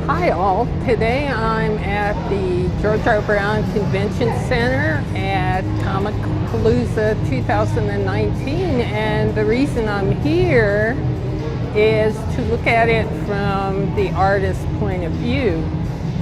Hi all. Today I'm at the George R. Brown Convention Center at Comicpalooza 2019, and the reason I'm here is to look at it from the artist's point of view.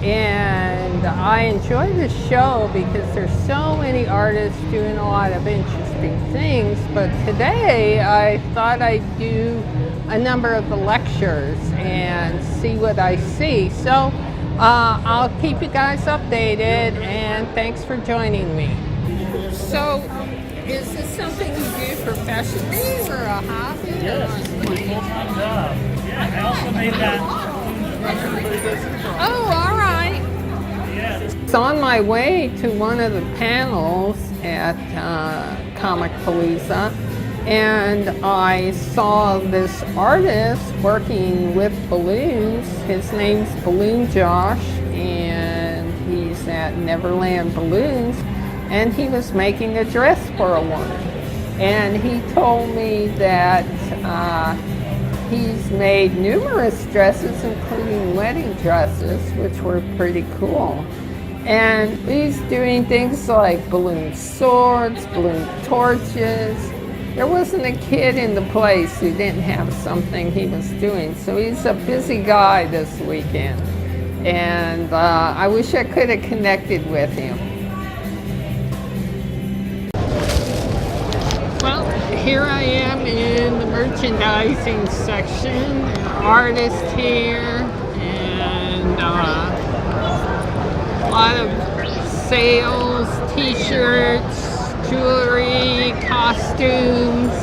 And I enjoy the show because there's so many artists doing a lot of interesting things, but today I thought I'd do a number of the lectures and see what I see. So I'll keep you guys updated, and thanks for joining me. So is this something you do professionally or a hobby? Yes, it's my full-time job. Yeah, I also made that. Oh, all right. Yes. It's on my way to one of the panels at Comicpalooza, and I saw this artist working with balloons. His name's Balloon Josh, and he's at Neverland Balloons, and he was making a dress for a woman. And he told me that he's made numerous dresses, including wedding dresses, which were pretty cool. And he's doing things like balloon swords, balloon torches. There wasn't a kid in the place who didn't have something he was doing. So he's a busy guy this weekend. And I wish I could have connected with him. Well, here I am in the merchandising section. Artist here, and a lot of sales, t-shirts, jewelry, costumes,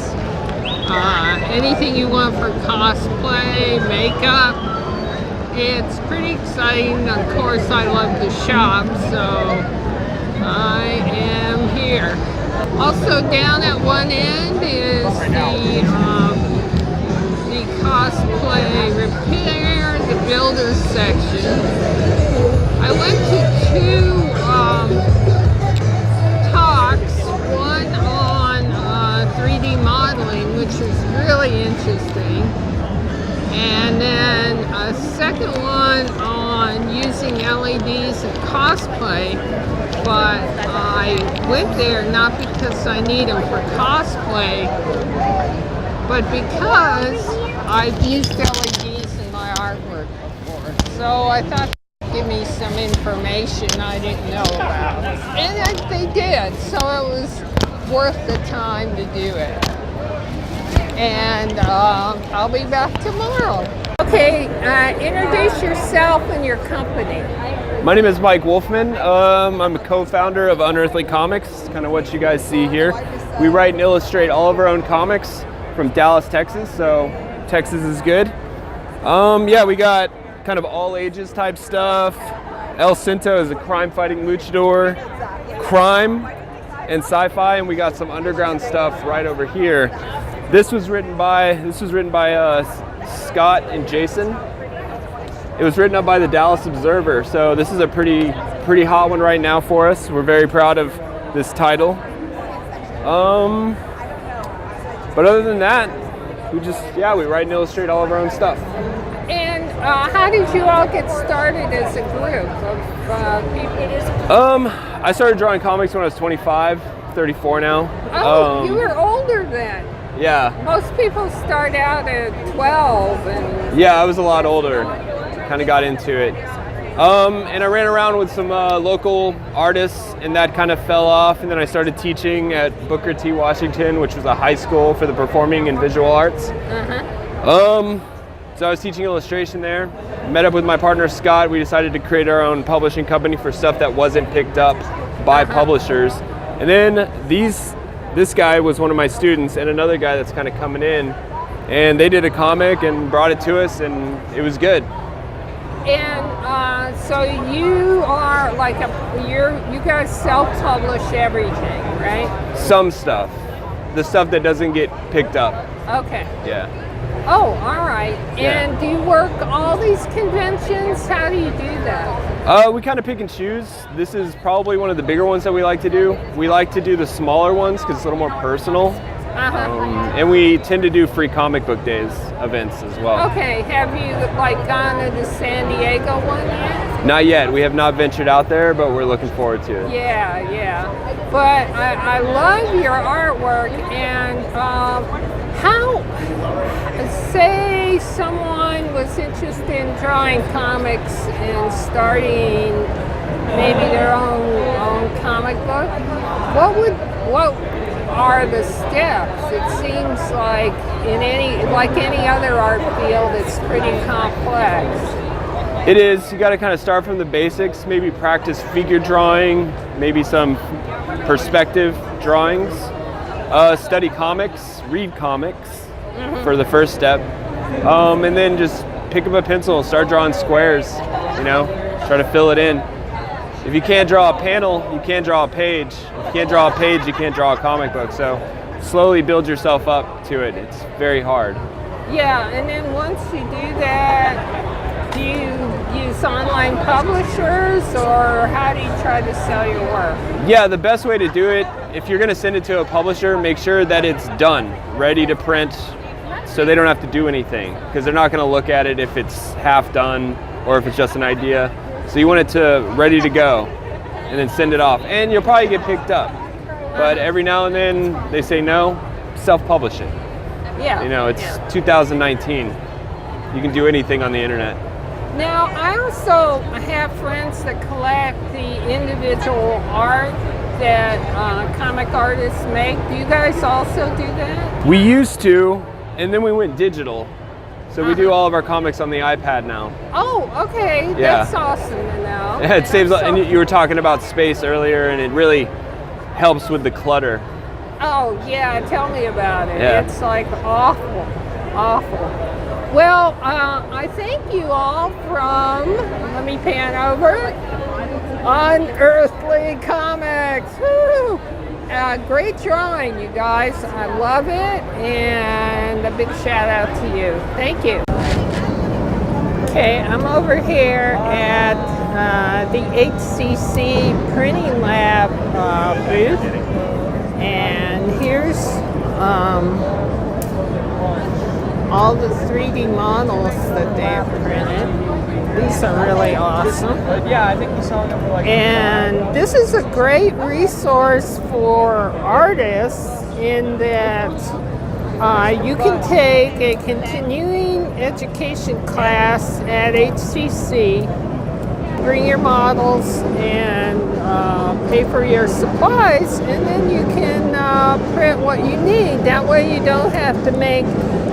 anything you want for cosplay, makeup. It's pretty exciting. Of course, I love to shop, so I am here. Also down at one end is the cosplay repair, the builders section. I went to two talks, one on 3D modeling, which is really interesting, and then a second one on using LEDs in cosplay. But I went there not because I need them for cosplay, but because I've used LEDs in my artwork before. So I thought they'd give me some information I didn't know about. And they did, so it was worth the time to do it. And I'll be back tomorrow. Okay, introduce yourself and your company. My name is Mike Wolfman. I'm a co-founder of Unearthly Comics, kind of what you guys see here. We write and illustrate all of our own comics from Dallas, Texas, so Texas is good. Yeah, we got kind of all ages type stuff. El Cinto is a crime-fighting luchador, crime and sci-fi, and we got some underground stuff right over here. This was written by Scott and Jason. It was written up by the Dallas Observer, so this is a pretty hot one right now for us. We're very proud of this title. But other than that, we write and illustrate all of our own stuff. And how did you all get started as a group of people? I started drawing comics when I was 25, 34 now. Oh, you were older then. Yeah. Most people start out at 12. Yeah, I was a lot older. Kind of got into it. And I ran around with some local artists, and that kind of fell off. And then I started teaching at Booker T. Washington, which was a high school for the performing and visual arts. So I was teaching illustration there. Met up with my partner Scott. We decided to create our own publishing company for stuff that wasn't picked up by publishers. And then this guy was one of my students, and another guy that's kind of coming in. And they did a comic and brought it to us, and it was good. And so you are like you guys self-publish everything, right? Some stuff. The stuff that doesn't get picked up. Okay. Yeah. Oh, all right. Yeah. And do you work all these conventions? How do you do that? We kind of pick and choose. This is probably one of the bigger ones that we like to do. We like to do the smaller ones because it's a little more personal. And we tend to do free comic book days events as well. Okay, have you like gone to the San Diego one yet? Not yet. We have not ventured out there, but we're looking forward to it. Yeah. But I love your artwork, and how, say someone was interested in drawing comics and starting maybe their own comic book, what are the steps? It seems like any other art field, it's pretty complex. It is. You got to kind of start from the basics, maybe practice figure drawing, maybe some perspective drawings, study comics, read comics for the first step, and then just pick up a pencil, start drawing squares, try to fill it in. If you can't draw a panel, you can't draw a page. If you can't draw a page, you can't draw a comic book. So slowly build yourself up to it. It's very hard. Yeah, and then once you do that, do you use online publishers, or how do you try to sell your work? Yeah, the best way to do it, if you're going to send it to a publisher, make sure that it's done, ready to print, so they don't have to do anything, because they're not going to look at it if it's half done or if it's just an idea. So you want it to ready to go, and then send it off, and you'll probably get picked up. But every now and then they say no, self-publish it. Yeah. It's 2019. You can do anything on the internet. Now, I also have friends that collect the individual art that comic artists make. Do you guys also do that? We used to, and then we went digital. So we do all of our comics on the iPad now. Oh, okay. Yeah. That's awesome to know. Yeah, it saves, and you were talking about space earlier, and it really helps with the clutter. Oh, yeah, tell me about it. Yeah. It's like awful. Well, I thank you all from, let me pan over, Unearthly Comics. Woo! Great drawing, you guys. I love it, and a big shout out to you. Thank you. Okay, I'm over here at the HCC Printing Lab booth, and here's all the 3D models that they have printed. These are really awesome. Yeah, I think we saw them for like. And this is a great resource for artists in that you can take a continuing education class at HCC, bring your models and pay for your supplies, and then you can print what you need. That way you don't have to make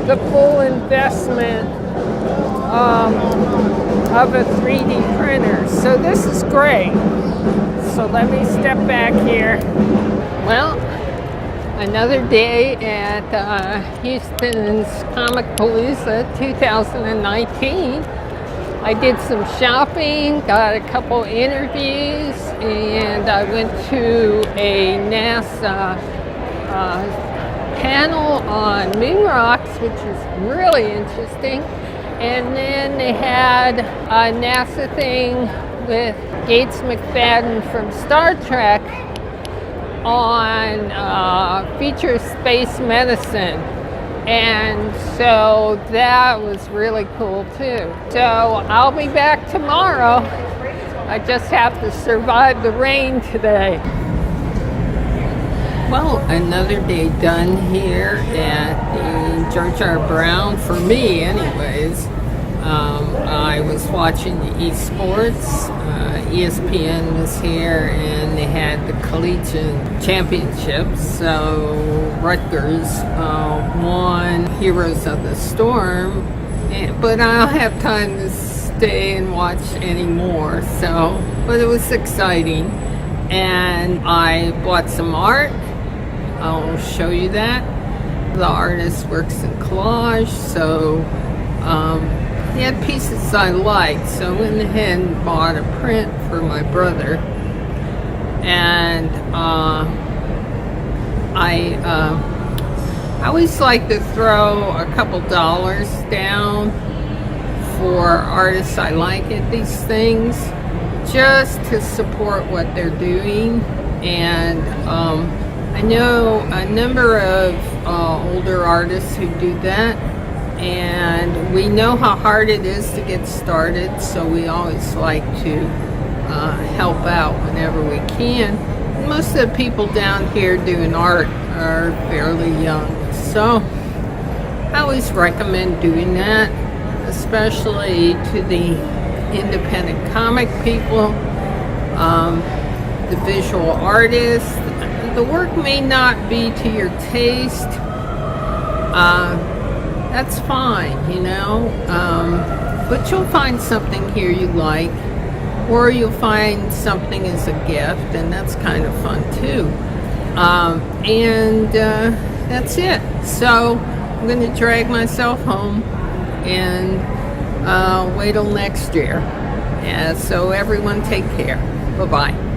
the full investment of a 3D printer. So this is great. So let me step back here. Well, another day at Houston's Comicpalooza 2019. I did some shopping, got a couple interviews, and I went to a NASA panel on moon rocks, which is really interesting. And then they had a NASA thing with Gates McFadden from Star Trek on feature space medicine. And so that was really cool too. So I'll be back tomorrow. I just have to survive the rain today. Well, another day done here at the George R. Brown, for me anyways. I was watching the esports. ESPN was here and they had the collegiate championships. So Rutgers won Heroes of the Storm, but I don't have time to stay and watch anymore. But it was exciting. And I bought some art. I'll show you that. The artist works in collage, so he had pieces I liked, so I went ahead and bought a print for my brother. And I always like to throw a couple dollars down for artists I like at these things, just to support what they're doing. And I know a number of older artists who do that, and we know how hard it is to get started, so we always like to help out whenever we can. Most of the people down here doing art are fairly young, so I always recommend doing that, especially to the independent comic people, the visual artists. The work may not be to your taste. That's fine, you know, but you'll find something here you like, or you'll find something as a gift, and that's kind of fun too. And that's it. So I'm going to drag myself home and wait till next year. So everyone take care. Bye-bye.